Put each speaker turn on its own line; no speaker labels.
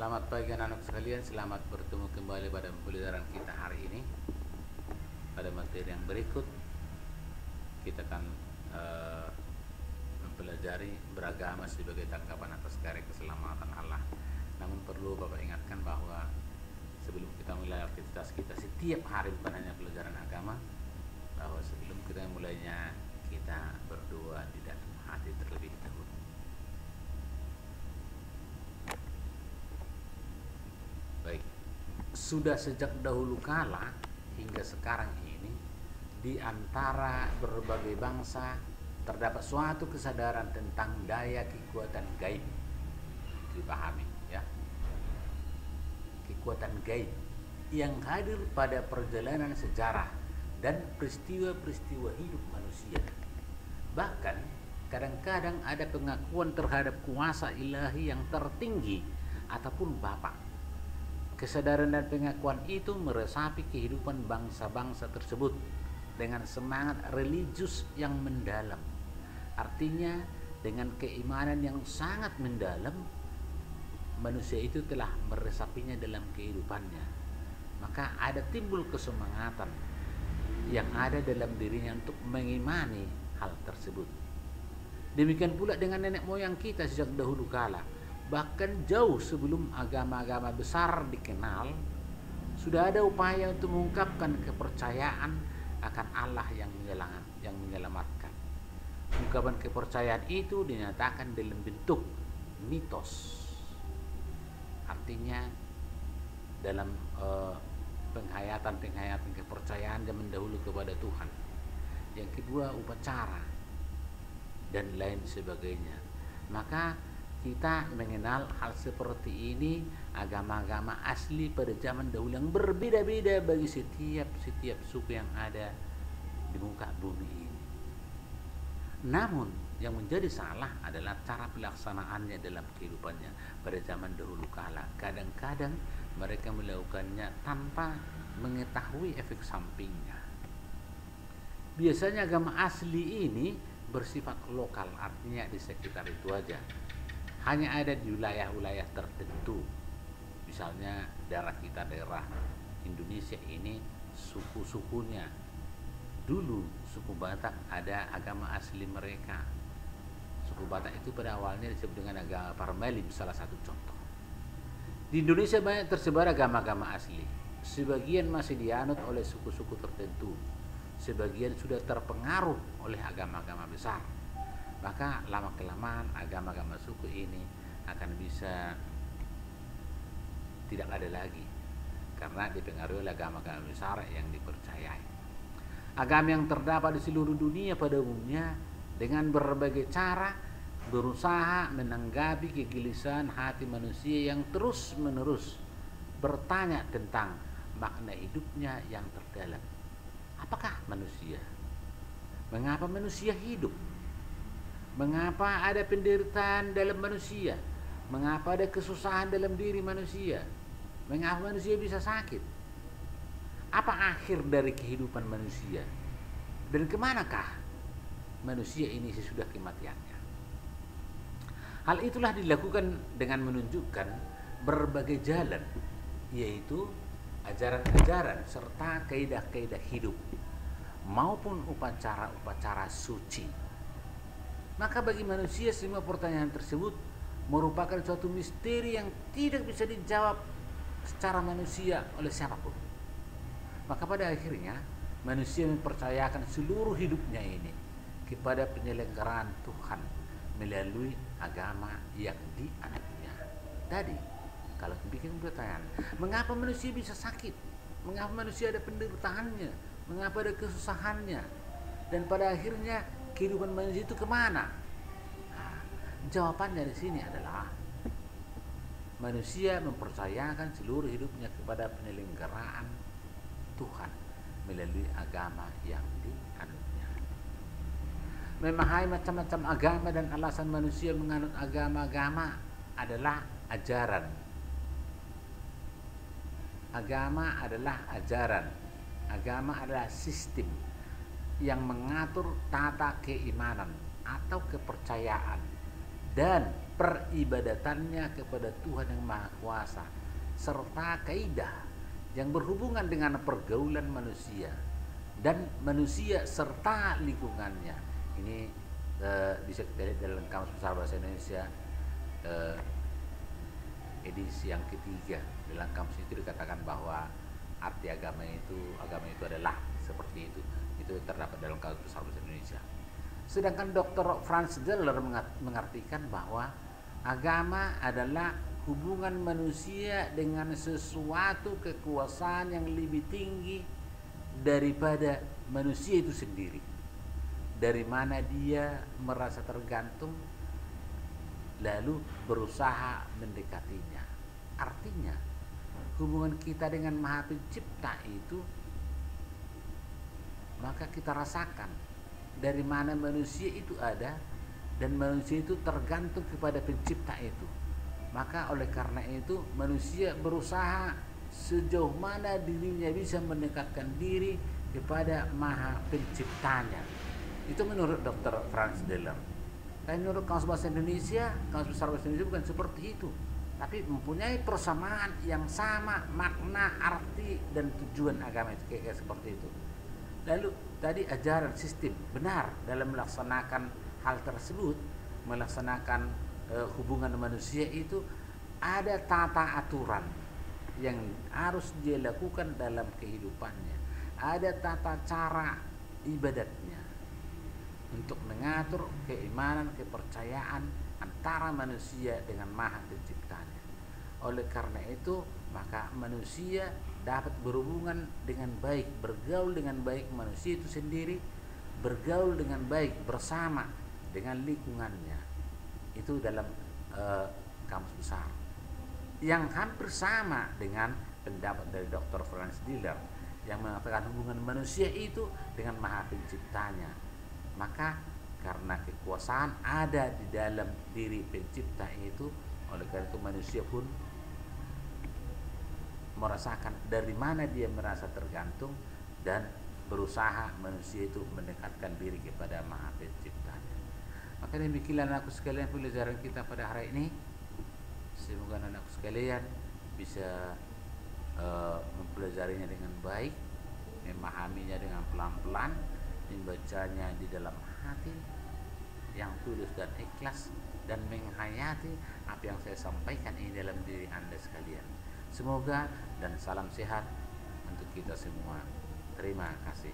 Selamat pagi anak-anak sekalian, selamat bertemu kembali pada pembelajaran kita hari ini. Pada materi yang berikut kita akan mempelajari beragama sebagai tangkapan atas karya keselamatan Allah. Namun perlu Bapak ingatkan bahwa sebelum kita mulai aktivitas kita setiap hari, bukan hanya pelajaran agama, bahwa sebelum kita mulainya kita berdoa di dalam hati terlebih dahulu. Baik, sudah sejak dahulu kala hingga sekarang ini di antara berbagai bangsa terdapat suatu kesadaran tentang daya kekuatan gaib. Dipahami ya, kekuatan gaib yang hadir pada perjalanan sejarah dan peristiwa-peristiwa hidup manusia. Bahkan kadang-kadang ada pengakuan terhadap kuasa ilahi yang tertinggi ataupun Bapa. Kesadaran dan pengakuan itu meresapi kehidupan bangsa-bangsa tersebut dengan semangat religius yang mendalam. Artinya dengan keimanan yang sangat mendalam, manusia itu telah meresapinya dalam kehidupannya. Maka ada timbul kesemangatan yang ada dalam dirinya untuk mengimani hal tersebut. Demikian pula dengan nenek moyang kita sejak dahulu kala. Bahkan jauh sebelum agama-agama besar dikenal, sudah ada upaya untuk mengungkapkan kepercayaan akan Allah yang menyelamatkan. Ungkapan kepercayaan itu dinyatakan dalam bentuk mitos. Artinya dalam penghayatan kepercayaan zaman dahulu kepada Tuhan. Yang kedua, upacara dan lain sebagainya. Maka kita mengenal hal seperti ini, agama-agama asli pada zaman dahulu yang berbeda-beda bagi setiap suku yang ada di muka bumi ini. Namun yang menjadi salah adalah cara pelaksanaannya dalam kehidupannya. Pada zaman dahulu kala, kadang-kadang mereka melakukannya tanpa mengetahui efek sampingnya. Biasanya agama asli ini bersifat lokal, artinya di sekitar itu aja. Hanya ada di wilayah-wilayah tertentu. Misalnya daerah Indonesia ini suku-sukunya. Dulu suku Batak ada agama asli mereka. Suku Batak itu pada awalnya disebut dengan agama Parmelim, salah satu contoh. Di Indonesia banyak tersebar agama-agama asli. Sebagian masih dianut oleh suku-suku tertentu. Sebagian sudah terpengaruh oleh agama-agama besar. Maka lama-kelamaan agama-agama suku ini akan bisa tidak ada lagi karena dipengaruhi oleh agama-agama besar yang dipercayai. Agama yang terdapat di seluruh dunia pada umumnya dengan berbagai cara berusaha menanggapi kegelisahan hati manusia yang terus-menerus bertanya tentang makna hidupnya yang terdalam. Apakah manusia? Mengapa manusia hidup? Mengapa ada penderitaan dalam manusia? Mengapa ada kesusahan dalam diri manusia? Mengapa manusia bisa sakit? Apa akhir dari kehidupan manusia? Dan kemanakah manusia ini sesudah kematiannya? Hal itulah dilakukan dengan menunjukkan berbagai jalan, yaitu ajaran-ajaran serta kaidah-kaidah hidup maupun upacara-upacara suci. Maka bagi manusia semua pertanyaan tersebut merupakan suatu misteri yang tidak bisa dijawab secara manusia oleh siapapun. Maka pada akhirnya manusia mempercayakan seluruh hidupnya ini kepada penyelenggaraan Tuhan melalui agama yang dianutnya. Tadi kalau bikin pertanyaan, mengapa manusia bisa sakit? Mengapa manusia ada penderitaannya? Mengapa ada kesusahannya? Dan pada akhirnya kehidupan manusia itu kemana? Nah, jawabannya di sini adalah manusia mempercayakan seluruh hidupnya kepada penyelenggaraan Tuhan melalui agama yang dianutnya. Memahami macam-macam agama dan alasan manusia menganut agama-agama adalah ajaran. Agama adalah ajaran. Agama adalah sistem yang mengatur tata keimanan atau kepercayaan dan peribadatannya kepada Tuhan yang Maha Kuasa, serta kaidah yang berhubungan dengan pergaulan manusia dan manusia serta lingkungannya. Ini bisa kita lihat dalam Kamus Besar Bahasa Indonesia edisi yang ketiga. Dalam kamus itu dikatakan bahwa arti agama itu adalah seperti itu. Itu terdapat dalam Kamus Besar Bahasa Indonesia. Sedangkan Dr. Franz Deller mengartikan bahwa agama adalah hubungan manusia dengan sesuatu kekuasaan yang lebih tinggi daripada manusia itu sendiri, dari mana dia merasa tergantung lalu berusaha mendekatinya. Artinya hubungan kita dengan Maha Pencipta itu, maka kita rasakan dari mana manusia itu ada, dan manusia itu tergantung kepada Pencipta itu. Maka oleh karena itu manusia berusaha sejauh mana dirinya bisa mendekatkan diri kepada Maha Penciptanya. Itu menurut Dr. Franz Deller. Dan menurut Kamus Bahasa Indonesia, Kamus Besar Bahasa Indonesia bukan seperti itu, tapi mempunyai persamaan yang sama makna, arti, dan tujuan agama itu kayak seperti itu. Lalu tadi ajaran sistem benar dalam melaksanakan hal tersebut, melaksanakan hubungan manusia itu ada tata aturan yang harus dia lakukan dalam kehidupannya, ada tata cara ibadatnya untuk mengatur keimanan, kepercayaan antara manusia dengan Maha Penciptanya. Oleh karena itu maka manusia dapat berhubungan dengan baik, bergaul dengan baik manusia itu sendiri, bergaul dengan baik bersama dengan lingkungannya. Itu dalam Kamus Besar yang hampir sama dengan pendapat dari Dr. Franz Deller yang mengatakan hubungan manusia itu dengan Maha Penciptanya. Maka karena kekuasaan ada di dalam diri Pencipta itu, oleh karena itu manusia pun merasakan dari mana dia merasa tergantung dan berusaha manusia itu mendekatkan diri kepada Maha Penciptanya. Maka demikianlah anakku sekalian pelajaran kita pada hari ini. Semoga anakku sekalian bisa mempelajarinya dengan baik, memahaminya dengan pelan-pelan, membacanya di dalam hati yang tulus dan ikhlas, dan menghayati apa yang saya sampaikan ini dalam diri Anda sekalian. Semoga dan salam sehat untuk kita semua. Terima kasih.